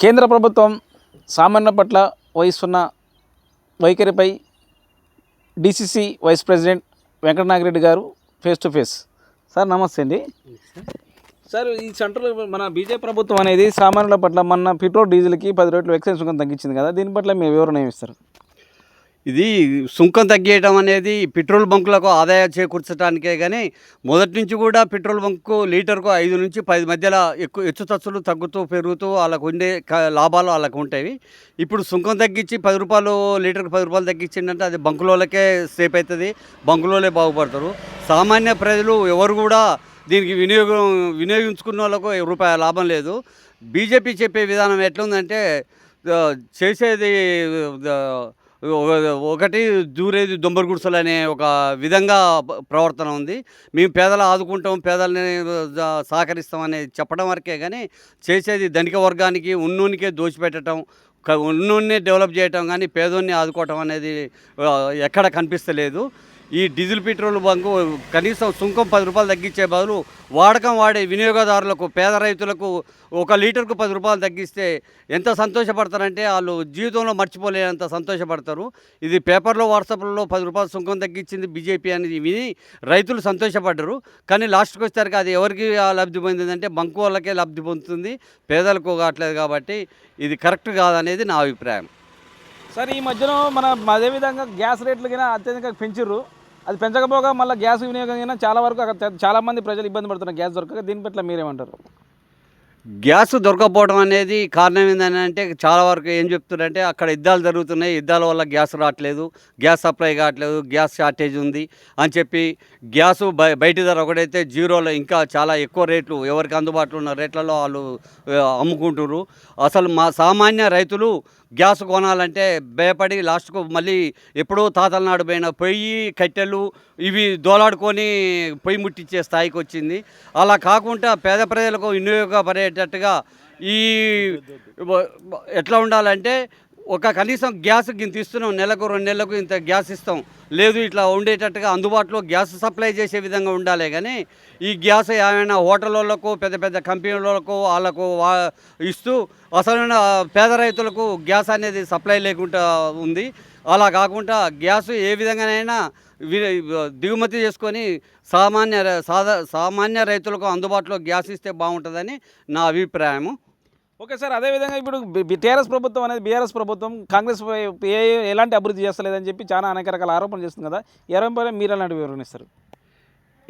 కేంద్ర ప్రభుత్వం సామాన్యుల పట్ల వహిస్తున్న వైఖరిపై డిసిసి వైస్ ప్రెసిడెంట్ వెంకటనాగిరెడ్డి గారు ఫేస్ టు ఫేస్. సార్ నమస్తే అండి. సార్, ఈ సెంట్రల్ మన బీజేపీ ప్రభుత్వం అనేది సామాన్యుల పట్ల మొన్న పెట్రోల్ డీజిల్కి 10 రెట్లు ఎక్సైజ్ సుంకం తగ్గించింది కదా, దీని పట్ల మీ వివరణ ఏమిస్తారు? ఇది సుంకం తగ్గియడం అనేది పెట్రోల్ బంకులకు ఆదాయం చేకూర్చడానికే కానీ మొదటి నుంచి కూడా పెట్రోల్ బంకు లీటర్కు 5 నుంచి 10 మధ్యలో ఎక్కువ హెచ్చుతచ్చులు తగ్గుతూ పెరుగుతూ వాళ్ళకు ఉండే లాభాలు వాళ్ళకు ఉంటాయి. ఇప్పుడు సుంకం తగ్గించి 10 రూపాయలు లీటర్కి 10 రూపాయలు తగ్గించిందంటే అది బంకులోళ్ళకే సేఫ్ అవుతుంది, బంకులోలే బాగుపడతారు. సామాన్య ప్రజలు ఎవరు కూడా దీనికి వినియోగించుకున్న వాళ్ళకు రూపాయి లాభం లేదు. బీజేపీ చెప్పే విధానం ఎట్లుందంటే చేసేది ఒకటి దూరేది దొంబర గుడిసెలు అనే ఒక విధంగా ప్రవర్తన ఉంది. మేము పేదలు ఆదుకుంటాం, పేదలని సహకరిస్తాం అనేది చెప్పడం వరకే కానీ చేసేది ధనిక వర్గానికి ఉన్నోనికే దోచిపెట్టడం, ఉన్నోన్నే డెవలప్ చేయటం కానీ పేదోన్ని ఆదుకోవటం అనేది ఎక్కడ కనిపిస్తలేదు. ఈ డీజిల్ పెట్రోల్ బంకు కనీసం సుంకం 10 రూపాయలు తగ్గించే బదులు వాడకం వాడే వినియోగదారులకు, పేద రైతులకు 1 లీటర్కు 10 రూపాయలు తగ్గిస్తే ఎంత సంతోషపడతారంటే వాళ్ళు జీవితంలో మర్చిపోలేనంత సంతోషపడతారు. ఇది పేపర్లో వాట్సాప్లలో 10 రూపాయలు సుంకం తగ్గించింది బీజేపీ అనేది విని రైతులు సంతోషపడ్డరు. కానీ లాస్ట్కి వచ్చేసరికి అది ఎవరికి లబ్ధి పొందిందంటే బంకు వాళ్ళకే లబ్ధి పొందుతుంది, పేదలకు కావట్లేదు. కాబట్టి ఇది కరెక్ట్ కాదనేది నా అభిప్రాయం. సార్, ఈ మధ్యలో అదేవిధంగా గ్యాస్ రేట్లు కూడా అత్యధికంగా పెంచారు. అది పెంచకపోగా మళ్ళీ గ్యాస్ వినియోగం చాలా వరకు చాలామంది ప్రజలు ఇబ్బంది పడుతున్నారు గ్యాస్ దొరకక. దీని పట్ల మీరేమంటారు? గ్యాస్ దొరకపోవడం అనేది కారణం ఏంటని అంటే చాలా వరకు ఏం చెప్తున్నారంటే అక్కడ యుద్ధాలు జరుగుతున్నాయి, యుద్ధాల వల్ల గ్యాస్ రావట్లేదు, గ్యాస్ సప్లై కావట్లేదు, గ్యాస్ షార్టేజ్ ఉంది అని చెప్పి గ్యాసు బయట ధర ఒకటైతే జీరోలో ఇంకా చాలా ఎక్కువ రేట్లు ఎవరికి అందుబాటులో ఉన్న రేట్లలో వాళ్ళు అమ్ముకుంటున్నారు. అసలు మా సామాన్య రైతులు గ్యాస్ కొనాలంటే భయపడి లాస్ట్కు మళ్ళీ ఎప్పుడో తాతల నాడు పోయిన పొయ్యి కట్టెలు ఇవి దోలాడుకొని పొయ్యి ముట్టించే స్థాయికి వచ్చింది. అలా కాకుండా పేద ప్రజలకు వినియోగపడేటట్టుగా ఈ ఎట్లా ఉండాలంటే ఒక కనీసం గ్యాస్ ఇంత ఇస్తున్నాం, నెలకు 2 నెలలకు ఇంత గ్యాస్ ఇస్తాం, లేదు ఇట్లా ఉండేటట్టుగా అందుబాటులో గ్యాస్ సప్లై చేసే విధంగా ఉండాలి. కానీ ఈ గ్యాస్ ఏమైనా హోటల్ వాళ్ళకు, పెద్ద పెద్ద కంపెనీలకు వాళ్ళకు ఇస్తూ అసలైన పేద రైతులకు గ్యాస్ అనేది సప్లై లేకుండా ఉంది. అలా కాకుండా గ్యాస్ ఏ విధంగానైనా దిగుమతి చేసుకొని సామాన్య రైతులకు అందుబాటులో గ్యాస్ ఇస్తే బాగుంటుందని నా అభిప్రాయము. ఓకే సార్, అదేవిధంగా ఇప్పుడు టీఆర్ఎస్ ప్రభుత్వం అనేది బీఆర్ఎస్ ప్రభుత్వం కాంగ్రెస్ ఎలాంటి అభివృద్ధి చేస్తలేదని చెప్పి చాలా అనేక రకాల ఆరోపణలు చేస్తుంది కదా, ఆరోపణ మీరు ఎలాంటి వివరణిస్తారు?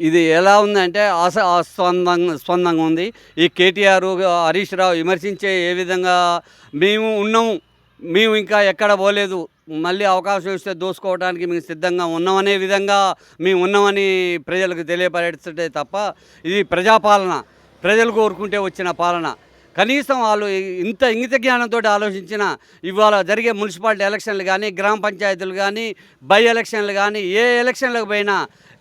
ఇది ఎలా ఉందంటే స్పందంగా ఉంది. ఈ కేటీఆర్, హరీష్ రావు విమర్శించే ఏ విధంగా మేము ఇంకా ఎక్కడ పోలేదు, మళ్ళీ అవకాశం ఇస్తే దోసుకోవడానికి మేము సిద్ధంగా ఉన్నామనే విధంగా మేము ఉన్నామని ప్రజలకు తెలియపరచుంటే తప్ప ఇది ప్రజాపాలన, ప్రజలు కోరుకుంటే వచ్చిన పాలన. కనీసం వాళ్ళు ఇంత ఇంగిత జ్ఞానంతో ఆలోచించిన ఇవాళ జరిగే మున్సిపాలిటీ ఎలక్షన్లు కానీ, గ్రామ పంచాయతీలు కానీ, బై ఎలక్షన్లు కానీ, ఏ ఎలక్షన్లకు పోయినా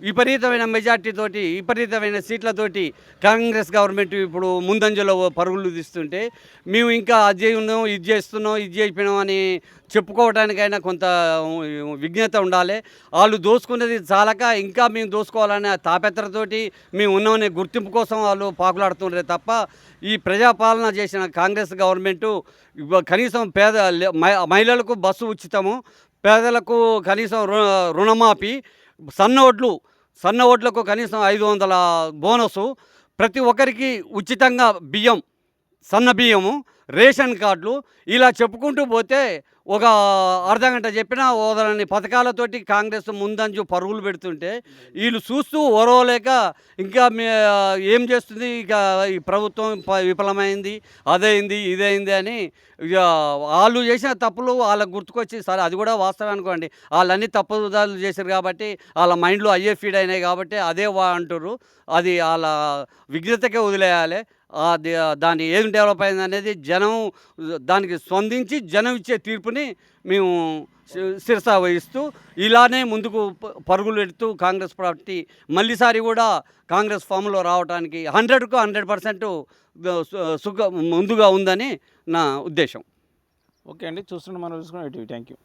విపరీతమైన మెజార్టీతోటి, విపరీతమైన సీట్లతోటి కాంగ్రెస్ గవర్నమెంట్ ఇప్పుడు ముందంజలో పరుగులు తీస్తుంటే మేము ఇంకా అది ఉన్నాం, ఇది చేస్తున్నాం, ఇది చేసిపోయినాం అని చెప్పుకోవడానికైనా కొంత విజ్ఞత ఉండాలి. వాళ్ళు దోసుకునేది చాలక ఇంకా మేము దోసుకోవాలనే తాపెత్తరతోటి మేము ఉన్నామనే గుర్తింపు కోసం వాళ్ళు పాకులాడుతుండే తప్ప ఈ ప్రజాపాలన చేసిన కాంగ్రెస్ గవర్నమెంటు కనీసం మహిళలకు బస్సు ఉచితము, పేదలకు కనీసం రుణమాఫీ, సన్న ఓట్లకు కనీసం 500 బోనసు, ప్రతి ఒక్కరికి ఉచితంగా బియ్యం, సన్న బియ్యము, రేషన్ కార్డులు, ఇలా చెప్పుకుంటూ పోతే ఒక అర్ధగంట చెప్పినా ఓదలని పథకాలతోటి కాంగ్రెస్ ముందంజు పరుగులు పెడుతుంటే వీళ్ళు చూస్తూ ఓరవలేక ఇంకా ఏం చేస్తుంది, ఇక ఈ ప్రభుత్వం విఫలమైంది, అదైంది ఇదైంది అని ఇక వాళ్ళు చేసిన తప్పులు వాళ్ళకు గుర్తుకొచ్చి, సరే అది కూడా వాస్తవం అనుకోండి, వాళ్ళన్నీ తప్పుదారులు చేశారు కాబట్టి వాళ్ళ మైండ్లో అయ్యే ఫీడ్ అయినాయి కాబట్టి అదే అంటారు. అది వాళ్ళ విజ్ఞతకే వదిలేయాలి. దాన్ని ఏం డెవలప్ అయింది అనేది జనం దానికి స్పందించి జనం ఇచ్చే తీర్పుని మేము శిరసా వహిస్తూ ఇలానే ముందుకు పరుగులు పెడుతూ కాంగ్రెస్ పార్టీ మళ్ళీసారి కూడా కాంగ్రెస్ ఫామ్లో రావడానికి 100కు 100% ముందుగా ఉందని నా ఉద్దేశం. ఓకే అండి, చూస్తున్నాం మనం చూసుకున్నాం. Thank you.